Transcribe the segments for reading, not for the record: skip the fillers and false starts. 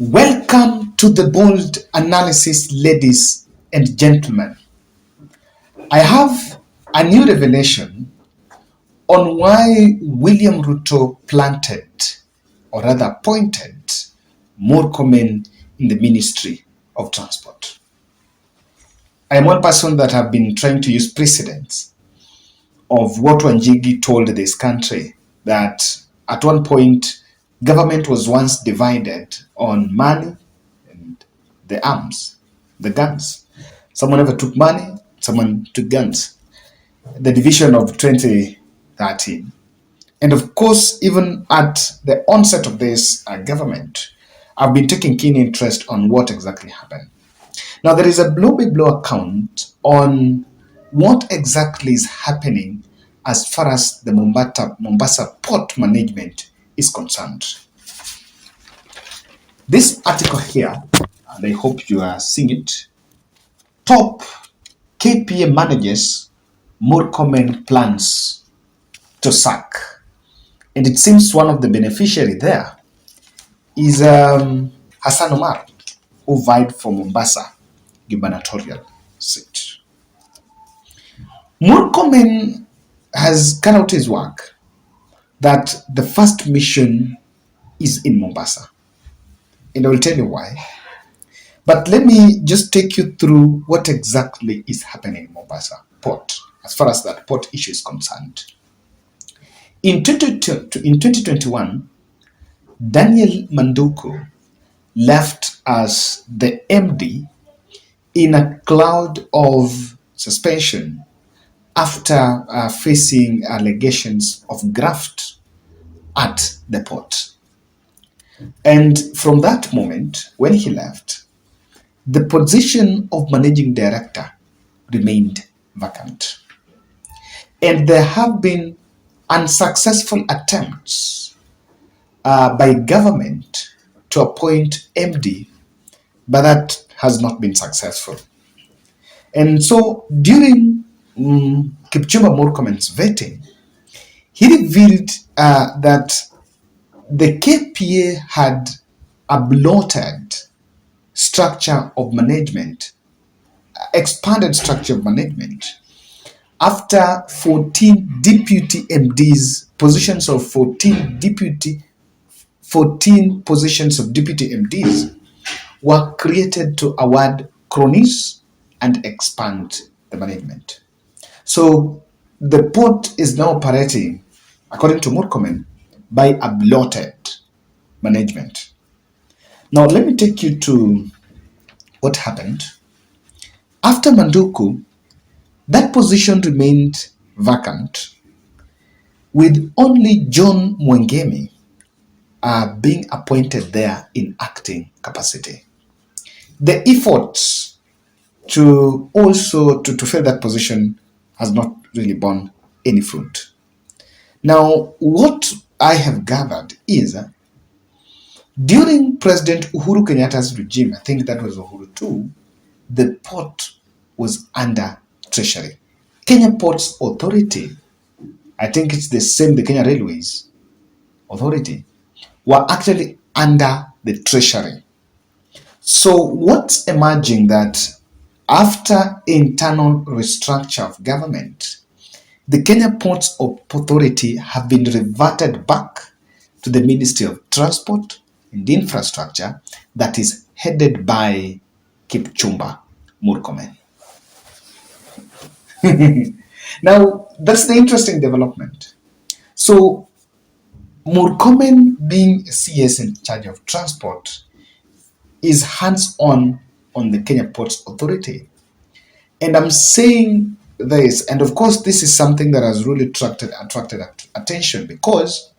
Welcome to the bold analysis, ladies and gentlemen. I have a new revelation on why William Ruto planted, or rather appointed, Murkomen in the Ministry of Transport. I am one person that have been trying to use precedents of what Wanjigi told this country, that at one point government was once divided on money and the arms, the guns. Someone ever took money, someone took guns. The division of 2013. And of course, even at the onset of this government, I've been taking keen interest on what exactly happened. Now, there is a blow-by-blow account on what exactly is happening as far as the Mombasa Port Management is concerned. This article here, and I hope you are seeing it, top KPA managers Murkomen plans to sack. And it seems one of the beneficiary there is Hassan Omar, who vied for Mombasa gubernatorial seat. Murkomen has carried out his work that the first mission is in Mombasa. And I will tell you why. But let me just take you through what exactly is happening in Mombasa Port, as far as that port issue is concerned. In 2021, Daniel Manduku left as the MD in a cloud of suspension after facing allegations of graft at the port. And from that moment, when he left, the position of managing director remained vacant. And there have been unsuccessful attempts by government to appoint MD, but that has not been successful. And so during Kipchumba Murkomen's vetting, he revealed that the KPA had a bloated structure of management, expanded structure of management, after 14 deputy MDs, positions of 14 positions of deputy MDs were created to award cronies and expand the management. So the port is now operating, according to Murkomen, by a bloated management. Now let me take you to what happened. After Manduku, that position remained vacant, with only John Mwengemi being appointed there in acting capacity. The efforts to also to fill that position has not really borne any fruit. Now, what I have gathered is during President Uhuru Kenyatta's regime, I think that was Uhuru too, the port was under Treasury. Kenya Ports Authority, I think it's the same, the Kenya Railways Authority, were actually under the Treasury. So what's emerging that after internal restructure of government, the Kenya Ports Authority have been reverted back to the Ministry of Transport and Infrastructure that is headed by Kipchumba Murkomen. Now, that's the interesting development. So, Murkomen, being CS in charge of transport, is hands-on on the Kenya Ports Authority. And I'm saying this, and of course, this is something that has really attracted attention, because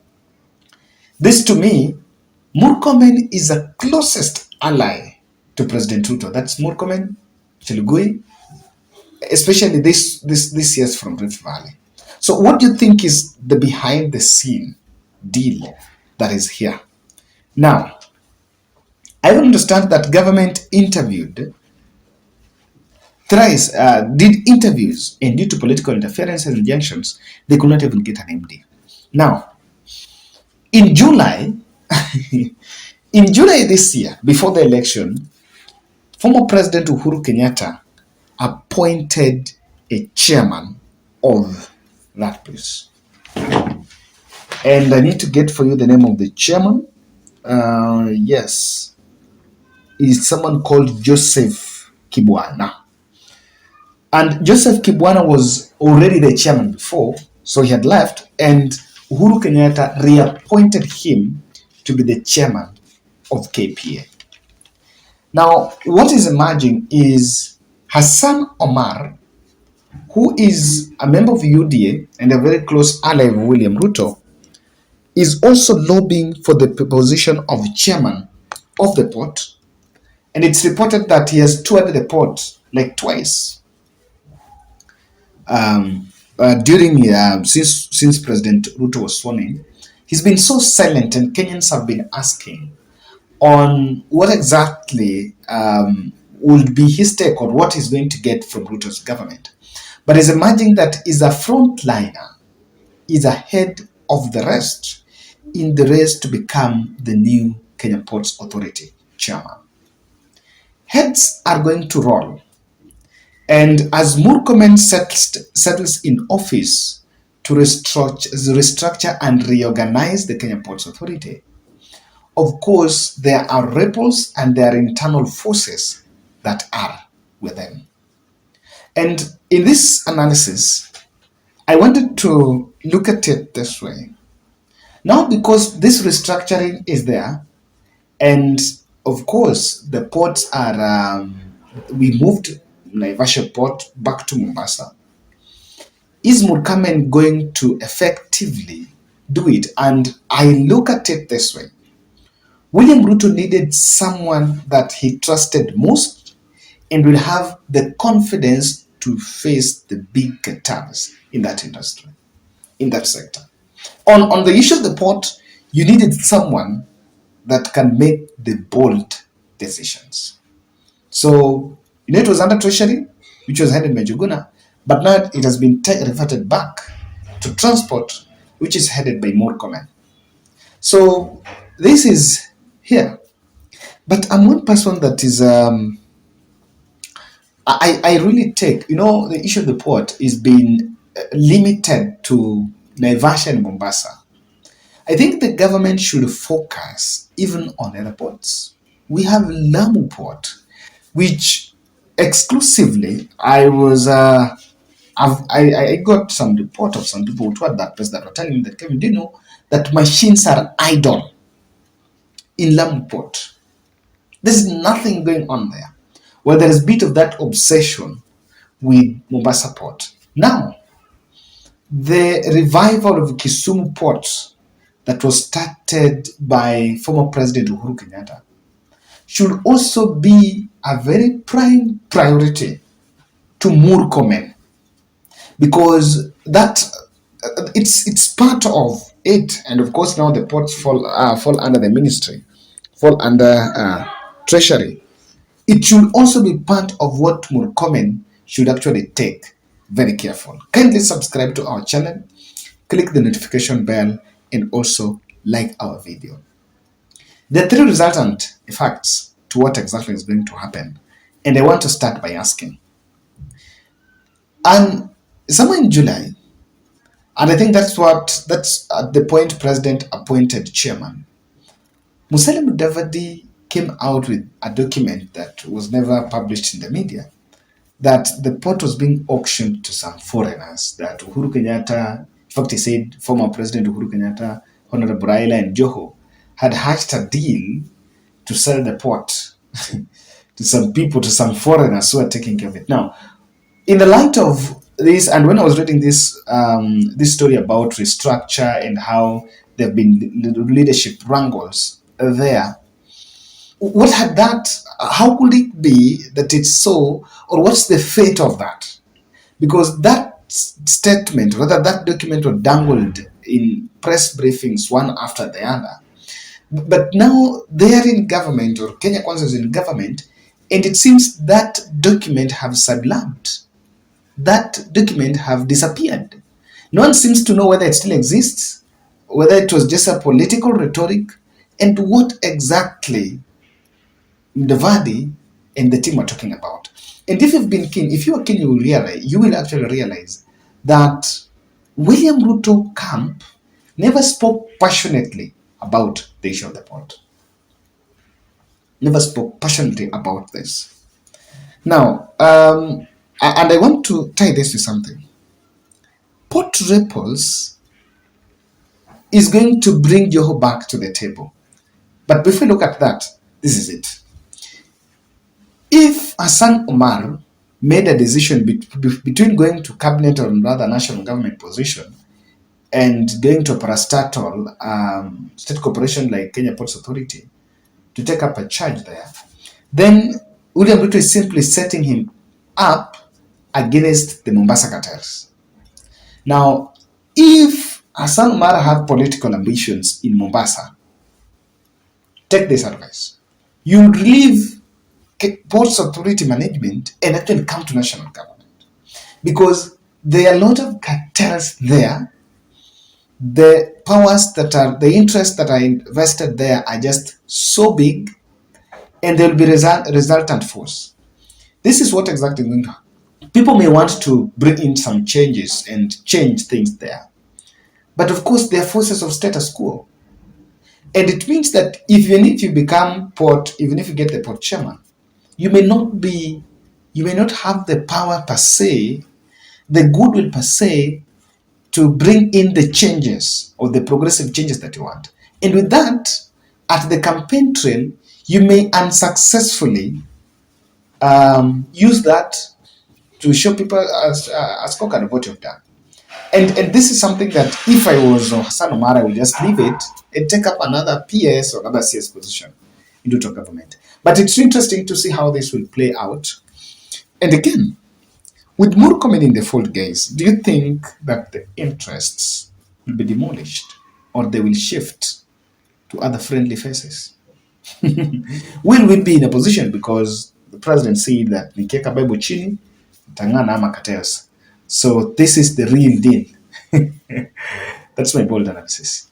this, to me, Murkomen is the closest ally to President Ruto. That's Murkomen, Chelugui, especially this year's from Rift Valley. So what do you think is the behind the scene deal that is here? Now, I understand that government interviewed thrice, did interviews, and due to political interference and injunctions, they could not even get an MD. Now, in July, In July this year, before the election, former President Uhuru Kenyatta appointed a chairman of that place. And I need to get for you the name of the chairman. Yes, is someone called Joseph Kibwana. And Joseph Kibwana was already the chairman before, so he had left, and Uhuru Kenyatta reappointed him to be the chairman of KPA. Now, what is emerging is Hassan Omar, who is a member of UDA and a very close ally of William Ruto, is also lobbying for the position of chairman of the port. And it's reported that he has toured the port like twice during since President Ruto was sworn in. He's been so silent, and Kenyans have been asking on what exactly would be his take on what he's going to get from Ruto's government. But it's emerging that he's a frontliner, is ahead of the rest in the race to become the new Kenya Ports Authority chairman. Heads are going to roll. And as Murkomen settles in office to restructure and reorganize the Kenya Ports Authority, of course, there are rebels and there are internal forces that are with them. And in this analysis, I wanted to look at it this way. Now, because this restructuring is there, and of course, the ports are, we moved Naivasha port back to Mombasa. Is Murkomen going to effectively do it? And I look at it this way. William Ruto needed someone that he trusted most and will have the confidence to face the big catastrophes in that industry, in that sector. On the issue of the port, you needed someone that can make the bold decisions. So, it was under Treasury, which was headed by Njuguna, but now it has been reverted back to transport, which is headed by Murkomen. So, this is here. But I'm one person that is, I really take, the issue of the port is being limited to Naivasha and Mombasa. I think the government should focus even on other ports. We have Lamu Port, which exclusively I got some report of some people who had that place that were telling me that, Kevin, do you know that machines are idle in Lamu Port? There's nothing going on there. Well, there is a bit of that obsession with Mombasa Port. Now, the revival of Kisumu Port that was started by former President Uhuru Kenyatta should also be a very prime priority to Murkomen, because that it's part of it, and of course now the ports fall under the ministry, fall under treasury. It should also be part of what Murkomen should actually take very careful. Kindly subscribe to our channel, click the notification bell, and also like our video. There are three resultant facts to what exactly is going to happen, and I want to start by asking. And somewhere in July, and I think that's at the point President appointed chairman, Musalia Mudavadi came out with a document that was never published in the media, that the port was being auctioned to some foreigners, that Uhuru Kenyatta, in fact he said former President Uhuru Kenyatta, Honorable Raila and Joho had hatched a deal to sell the port to some people, to some foreigners who are taking care of it. Now, in the light of this, and when I was reading this story about restructure and how there have been leadership wrangles there, what had that? How could it be that it's so, or what's the fate of that? Because that statement, rather that document, was dangled in press briefings one after the other. But now they are in government, or Kenya Kwanza is in government, and it seems that document have sublimed. That document have disappeared. No one seems to know whether it still exists, whether it was just a political rhetoric, and what exactly Mudavadi and the team are talking about. And if you've been keen, if you are keen, you will actually realize that William Ruto camp never spoke passionately about the issue of the port. Never spoke passionately about this. Now, and I want to tie this to something. Port Repulse is going to bring Joho back to the table. But before we look at that, this is it. If Hassan Omar made a decision between going to cabinet or rather national government position and going to a parastatal state corporation like Kenya Ports Authority to take up a charge there, then William Ruto is simply setting him up against the Mombasa cartels. Now, if Hassan Omar had political ambitions in Mombasa, take this advice. You would leave Ports Authority management and actually come to national government, because there are a lot of cartels there. The powers that are, the interests that are invested there are just so big, and there will be resultant force. This is what exactly is going to happen. People may want to bring in some changes and change things there, but of course there are forces of status quo. And it means that even if you become port, even if you get the port chairman, you may not have the power per se, the goodwill per se, to bring in the changes or the progressive changes that you want. And with that, at the campaign trail, you may unsuccessfully use that to show people as cock and what you've done. And this is something that if I was Hassan Omar, I would just leave it and take up another PS or another CS position in Ruto government. But it's interesting to see how this will play out. And again, with Murkomen in the fold, guys, do you think that the interests will be demolished or they will shift to other friendly faces? Will we be in a position, because the president said that Nikieka Bible chini, Tangana ama cartels. So this is the real deal. That's my bold analysis.